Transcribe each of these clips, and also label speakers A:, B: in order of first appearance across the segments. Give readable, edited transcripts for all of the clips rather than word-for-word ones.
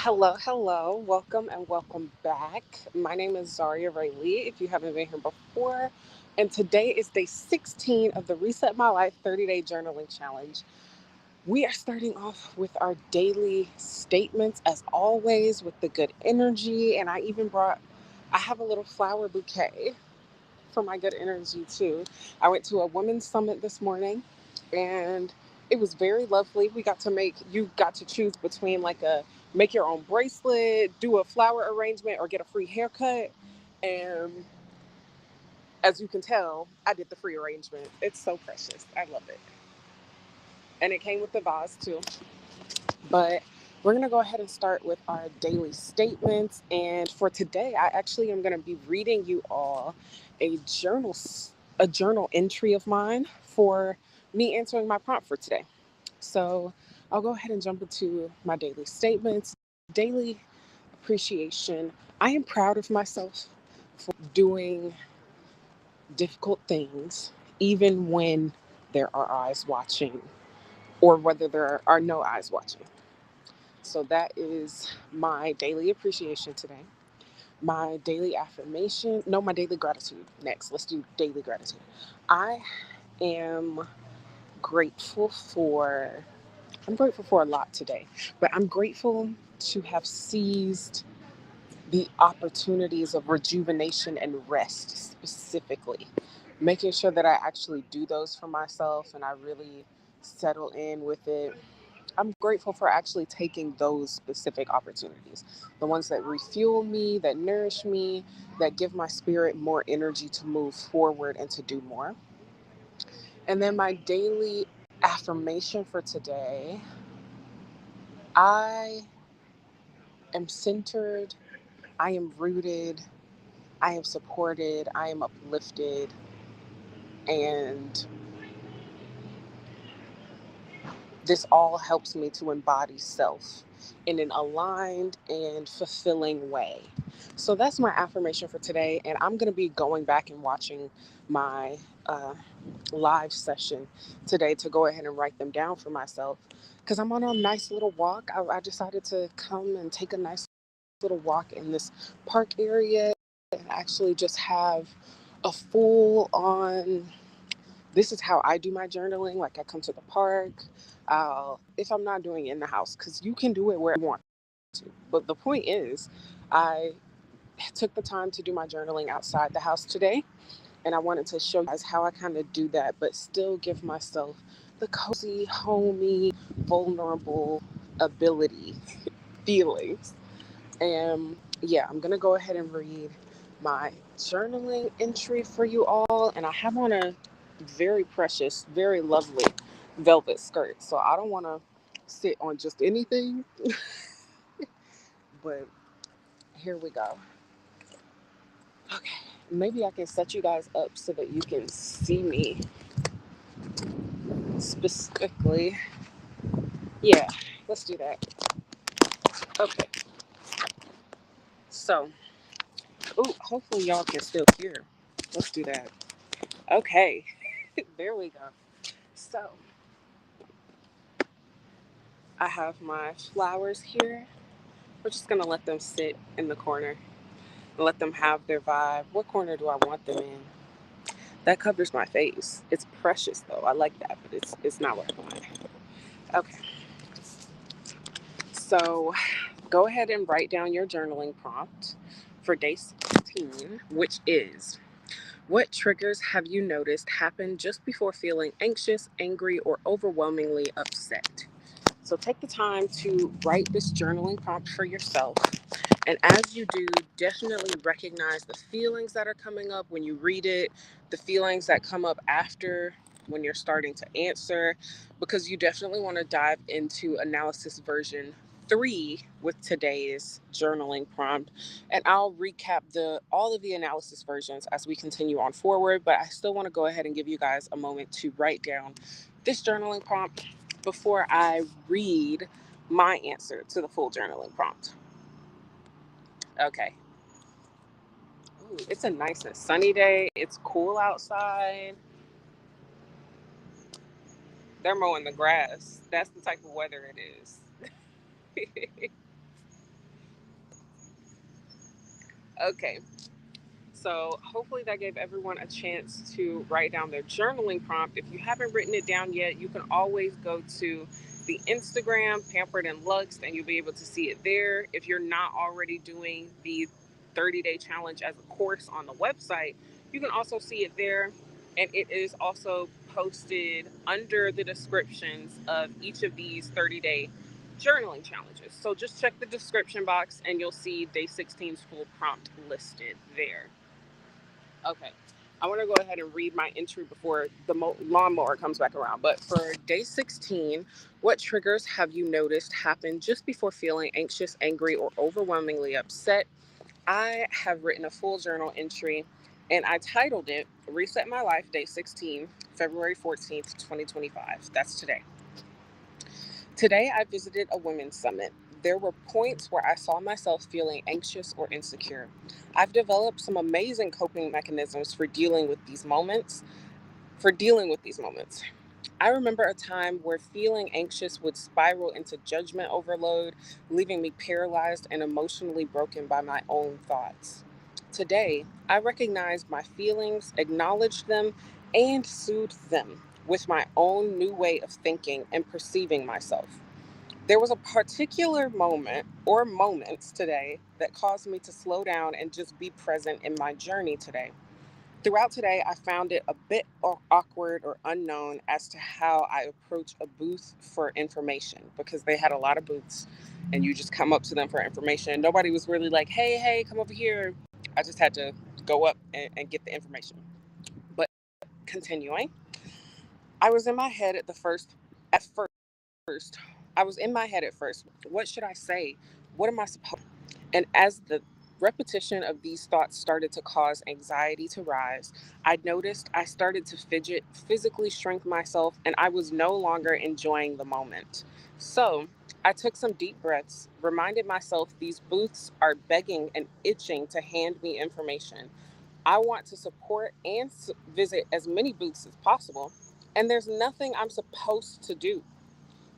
A: Hello. Welcome and welcome back. My name is Zaria Ray Lee, if you haven't been here before. And today is day 16 of the Reset My Life 30-Day Journaling Challenge. We are starting off with our daily statements, as always, with the good energy. And I have a little flower bouquet for my good energy, too. I went to a women's summit this morning, and it was very lovely. You got to choose between like a make your own bracelet, do a flower arrangement, or get a free haircut. And as you can tell, I did the free arrangement. It's so precious. I love it. And it came with the vase too. But we're going to go ahead and start with our daily statements. And for today, I actually am going to be reading you all a journal a journal entry of mine for me answering my prompt for today. So I'll go ahead and jump into my daily statements. Daily appreciation. I am proud of myself for doing difficult things, even when there are eyes watching, or whether there are no eyes watching. So that is my daily appreciation today. My daily affirmation, no, my daily gratitude. Next, let's do daily gratitude. I am grateful for, I'm grateful for a lot today, but I'm grateful to have seized the opportunities of rejuvenation and rest specifically. Making sure that I actually do those for myself and I really settle in with it. I'm grateful for actually taking those specific opportunities, the ones that refuel me, that nourish me, that give my spirit more energy to move forward and to do more. And then my daily affirmation for today, I am centered, I am rooted, I am supported, I am uplifted, and this all helps me to embody self in an aligned and fulfilling way. So that's my affirmation for today. And I'm going to be going back and watching my live session today to go ahead and write them down for myself because I'm on a nice little walk. I decided to come and take a nice little walk in this park area and actually just have a full on, this is how I do my journaling. Like I come to the park, if I'm not doing it in the house, because you can do it where you want to. But the point is, I took the time to do my journaling outside the house today, and I wanted to show you guys how I kind of do that, but still give myself the cozy, homey, vulnerable ability feelings. And yeah, I'm gonna go ahead and read my journaling entry for you all. And I have on a very precious, very lovely velvet skirt. So I don't want to sit on just anything, but here we go. Okay, maybe I can set you guys up so that you can see me specifically. Yeah, let's do that. Okay, so, ooh, hopefully y'all can still hear. Let's do that. Okay, there we go. So, I have my flowers here. We're just gonna let them sit in the corner and let them have their vibe. What corner do I want them in? That covers my face. It's precious though. I like that, but it's not what I want. Okay. So go ahead and write down your journaling prompt for day 16, which is: what triggers have you noticed happen just before feeling anxious, angry, or overwhelmingly upset? So take the time to write this journaling prompt for yourself. And as you do, definitely recognize the feelings that are coming up when you read it, the feelings that come up after when you're starting to answer, because you definitely want to dive into analysis version 3 with today's journaling prompt. And I'll recap all of the analysis versions as we continue on forward, but I still want to go ahead and give you guys a moment to write down this journaling prompt before I read my answer to the full journaling prompt. Okay. Ooh, it's a nice and sunny day. It's cool outside. They're mowing the grass. That's the type of weather it is. Okay. So hopefully that gave everyone a chance to write down their journaling prompt. If you haven't written it down yet, you can always go to the Instagram, Pampered&Luxed, and you'll be able to see it there. If you're not already doing the 30-day challenge as a course on the website, you can also see it there. And it is also posted under the descriptions of each of these 30-day journaling challenges. So just check the description box and you'll see day 16's full prompt listed there. Okay. I want to go ahead and read my entry before the lawnmower comes back around. But for day 16, what triggers have you noticed happen just before feeling anxious, angry, or overwhelmingly upset? I have written a full journal entry and I titled it Reset My Life, Day 16, February 14th, 2025. That's today. Today, I visited a women's summit. There were points where I saw myself feeling anxious or insecure. I've developed some amazing coping mechanisms for dealing with these moments. I remember a time where feeling anxious would spiral into judgment overload, leaving me paralyzed and emotionally broken by my own thoughts. Today, I recognized my feelings, acknowledged them, and soothed them with my own new way of thinking and perceiving myself. There was a particular moment or moments today that caused me to slow down and just be present in my journey today. Throughout today, I found it a bit awkward or unknown as to how I approach a booth for information because they had a lot of booths and you just come up to them for information. Nobody was really like, hey, come over here. I just had to go up and get the information. But continuing, I was in my head at first. I was in my head at first. What should I say? What am I supposed? And as the repetition of these thoughts started to cause anxiety to rise, I noticed I started to fidget, physically shrink myself, and I was no longer enjoying the moment. So I took some deep breaths, reminded myself these booths are begging and itching to hand me information. I want to support and visit as many booths as possible, and there's nothing I'm supposed to do.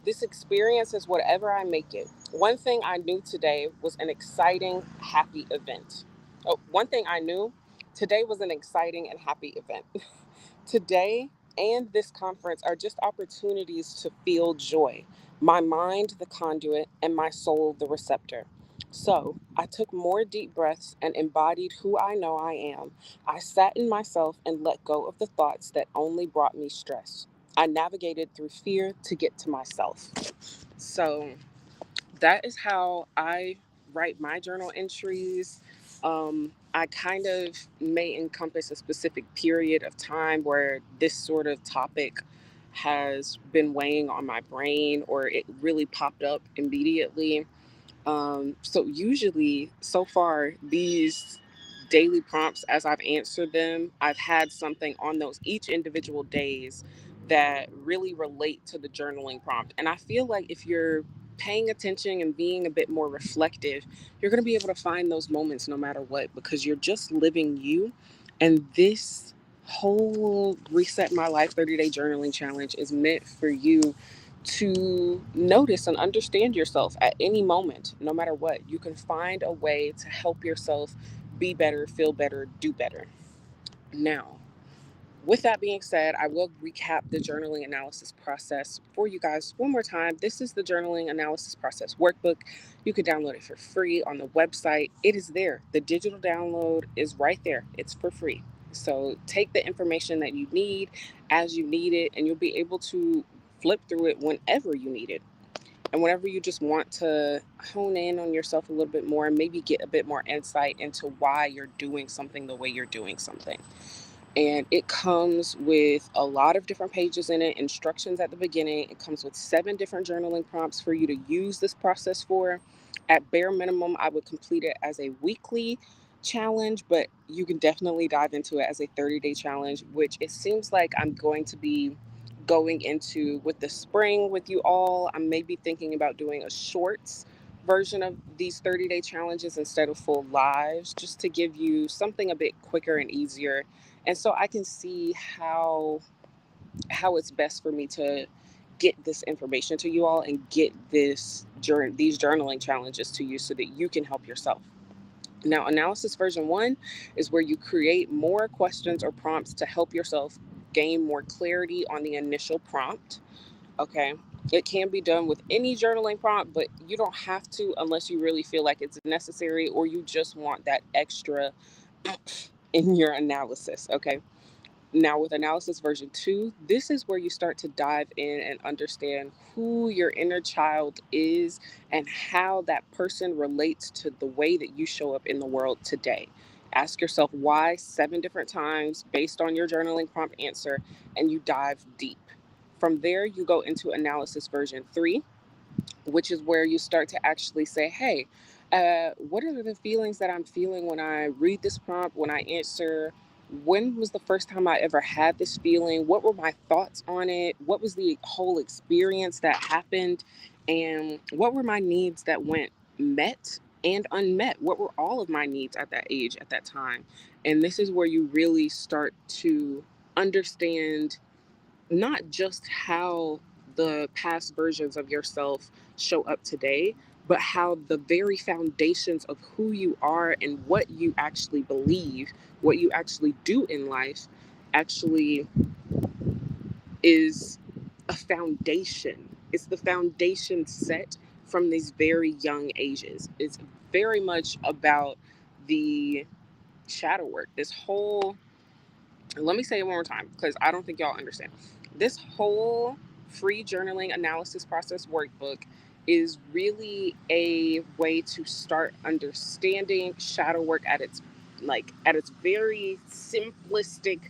A: This experience is whatever I make it. One thing I knew today was an exciting, happy event. Oh, one thing I knew today was an exciting and happy event. Today and this conference are just opportunities to feel joy. My mind, the conduit, and my soul, the receptor. So I took more deep breaths and embodied who I know I am. I sat in myself and let go of the thoughts that only brought me stress. I navigated through fear to get to myself. So that is how I write my journal entries. I kind of may encompass a specific period of time where this sort of topic has been weighing on my brain or it really popped up immediately. So usually, so far, these daily prompts, as I've answered them, I've had something on those each individual days that really relate to the journaling prompt. And I feel like if you're paying attention and being a bit more reflective, you're going to be able to find those moments no matter what, because you're just living you. And this whole Reset My Life 30-day journaling challenge is meant for you to notice and understand yourself at any moment, no matter what. You can find a way to help yourself be better, feel better, do better. Now, with that being said, I will recap the journaling analysis process for you guys one more time. This is the journaling analysis process workbook. You can download it for free on the website. It is there. The digital download is right there. It's for free. So take the information that you need as you need it, and you'll be able to flip through it whenever you need it. And whenever you just want to hone in on yourself a little bit more and maybe get a bit more insight into why you're doing something the way you're doing something. And it comes with a lot of different pages in it, instructions at the beginning. It comes with 7 different journaling prompts for you to use this process for. At bare minimum, I would complete it as a weekly challenge, but you can definitely dive into it as a 30-day challenge, which it seems like I'm going to be going into with the spring with you all. I'm maybe thinking about doing a shorts version of these 30-day challenges instead of full lives, just to give you something a bit quicker and easier, and so I can see how it's best for me to get this information to you all and get these journaling challenges to you so that you can help yourself. Now, analysis version 1 is where you create more questions or prompts to help yourself gain more clarity on the initial prompt. Okay. It can be done with any journaling prompt, but you don't have to unless you really feel like it's necessary or you just want that extra in your analysis. Okay. Now, with analysis version 2, this is where you start to dive in and understand who your inner child is and how that person relates to the way that you show up in the world today. Ask yourself why 7 different times based on your journaling prompt answer, and you dive deep. From there, you go into analysis version 3, which is where you start to actually say, hey, what are the feelings that I'm feeling when I read this prompt, when I answer? When was the first time I ever had this feeling? What were my thoughts on it? What was the whole experience that happened? And what were my needs that went met and unmet? What were all of my needs at that age, at that time? And this is where you really start to understand not just how the past versions of yourself show up today, but how the very foundations of who you are and what you actually believe, what you actually do in life, actually is a foundation. It's the foundation set from these very young ages. It's very much about the shadow work. This whole Let me say it one more time because I don't think y'all understand. This whole free journaling analysis process workbook is really a way to start understanding shadow work at its very simplistic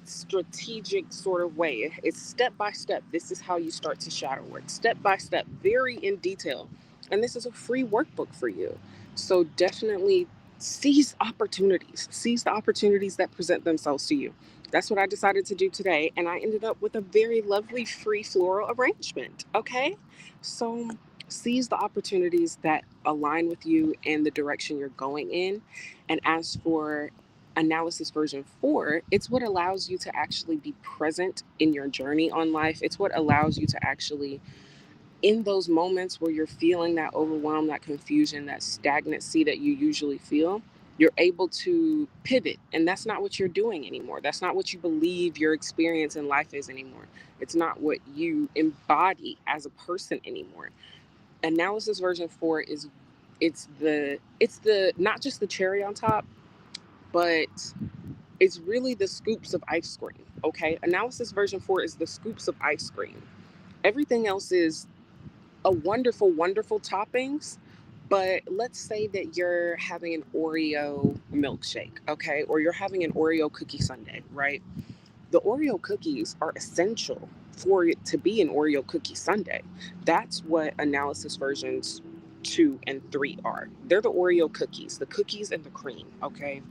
A: strategic sort of way. It's step by step. This is how you start to shadow work, step by step, very in detail. And this is a free workbook for you. So definitely seize the opportunities that present themselves to you. That's what I decided to do today. And I ended up with a very lovely free floral arrangement. Okay. So seize the opportunities that align with you and the direction you're going in. And as for analysis version 4, it's what allows you to actually be present in your journey on life. It's what allows you to actually, in those moments where you're feeling that overwhelm, that confusion, that stagnancy that you usually feel, you're able to pivot. And that's not what you're doing anymore. That's not what you believe your experience in life is anymore. It's not what you embody as a person anymore. Analysis version 4 is it's the not just the cherry on top, but it's really the scoops of ice cream. Okay. Analysis version 4 is the scoops of ice cream. Everything else is a wonderful, wonderful toppings. But let's say that you're having an Oreo milkshake, okay? Or you're having an Oreo cookie sundae, right? The Oreo cookies are essential for it to be an Oreo cookie sundae. That's what analysis versions 2 and 3 are. They're the cookies and the cream, okay?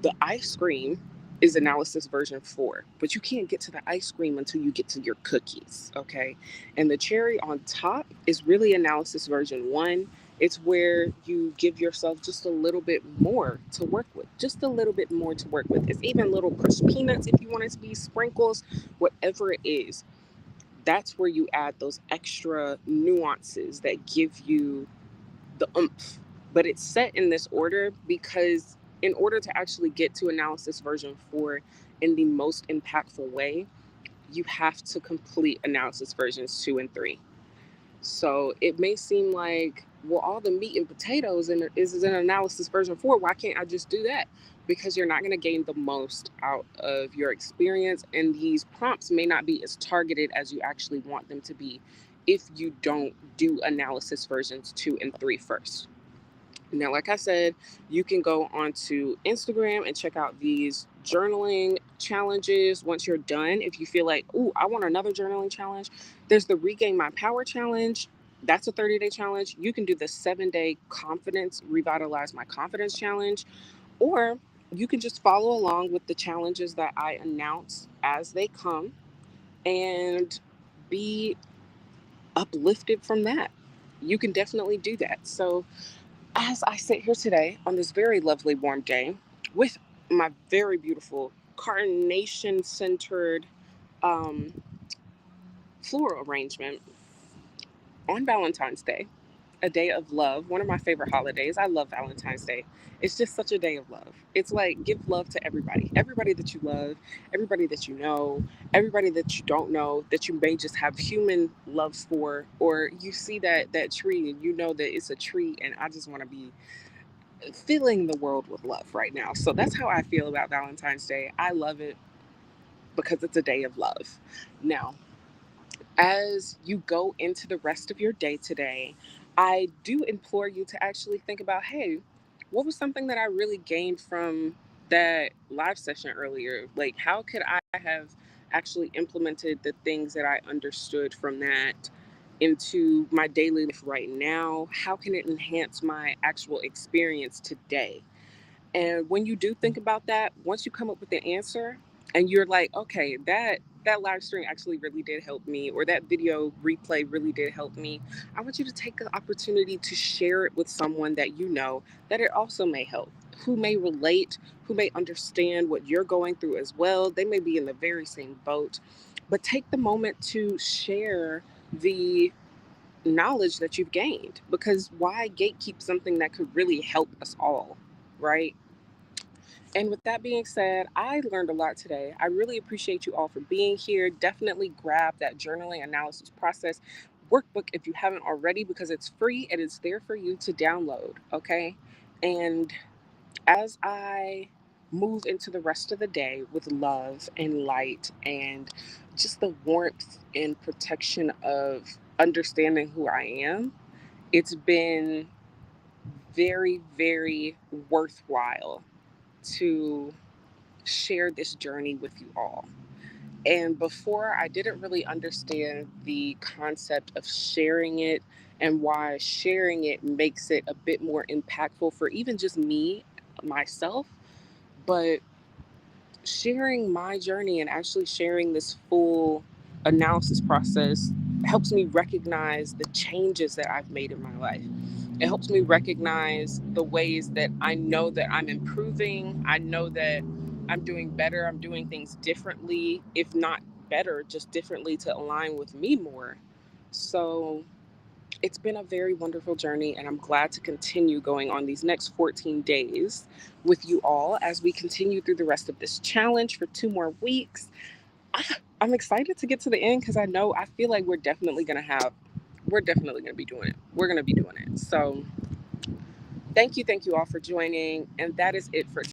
A: The ice cream is analysis version 4, but you can't get to the ice cream until you get to your cookies, okay? And the cherry on top is really analysis version 1. It's where you give yourself just a little bit more to work with, just a little bit more to work with. It's even little crushed peanuts if you want it to be, sprinkles, whatever it is. That's where you add those extra nuances that give you the oomph. But it's set in this order because in order to actually get to analysis version 4 in the most impactful way, you have to complete analysis versions 2 and 3. So it may seem like, well, all the meat and potatoes is in analysis version 4. Why can't I just do that? Because you're not going to gain the most out of your experience, and these prompts may not be as targeted as you actually want them to be if you don't do analysis versions 2 and 3 first. Now, like I said, you can go onto Instagram and check out these journaling challenges once you're done. If you feel like, ooh, I want another journaling challenge, there's the Regain My Power challenge. That's a 30-day challenge. You can do the 7-day confidence, revitalize my confidence challenge, or you can just follow along with the challenges that I announce as they come and be uplifted from that. You can definitely do that. So, as I sit here today on this very lovely warm day with my very beautiful carnation centered um, floral arrangement on Valentine's Day, a day of love, one of my favorite holidays. I love Valentine's Day. It's just such a day of love. It's like give love to everybody that you love, everybody that you know, everybody that you don't know, that you may just have human love for, or you see that tree and you know that it's a tree, and I just want to be filling the world with love right now. So that's how I feel about Valentine's Day. I love it because it's a day of love. Now, as you go into the rest of your day today, I do implore you to actually think about, hey, what was something that I really gained from that live session earlier? Like, how could I have actually implemented the things that I understood from that into my daily life right now? How can it enhance my actual experience today? And when you do think about that, once you come up with the answer and you're like, okay, that live stream actually really did help me, or that video replay really did help me, I want you to take the opportunity to share it with someone that you know that it also may help, who may relate, who may understand what you're going through as well. They may be in the very same boat, but take the moment to share the knowledge that you've gained, because why gatekeep something that could really help us all, right? And with that being said, I learned a lot today. I really appreciate you all for being here. Definitely grab that journaling analysis process workbook if you haven't already, because it's free and it's there for you to download. Okay. And as I move into the rest of the day with love and light and just the warmth and protection of understanding who I am, it's been very, very worthwhile to share this journey with you all. And before, I didn't really understand the concept of sharing it and why sharing it makes it a bit more impactful for even just me, myself. But sharing my journey and actually sharing this full analysis process helps me recognize the changes that I've made in my life. It helps me recognize the ways that I know that I'm improving. I know that I'm doing better. I'm doing things differently, if not better, just differently to align with me more. So it's been a very wonderful journey, and I'm glad to continue going on these next 14 days with you all as we continue through the rest of this challenge for 2 more weeks. I'm excited to get to the end because I feel like we're definitely going to be doing it. We're going to be doing it. So thank you all for joining. And that is it for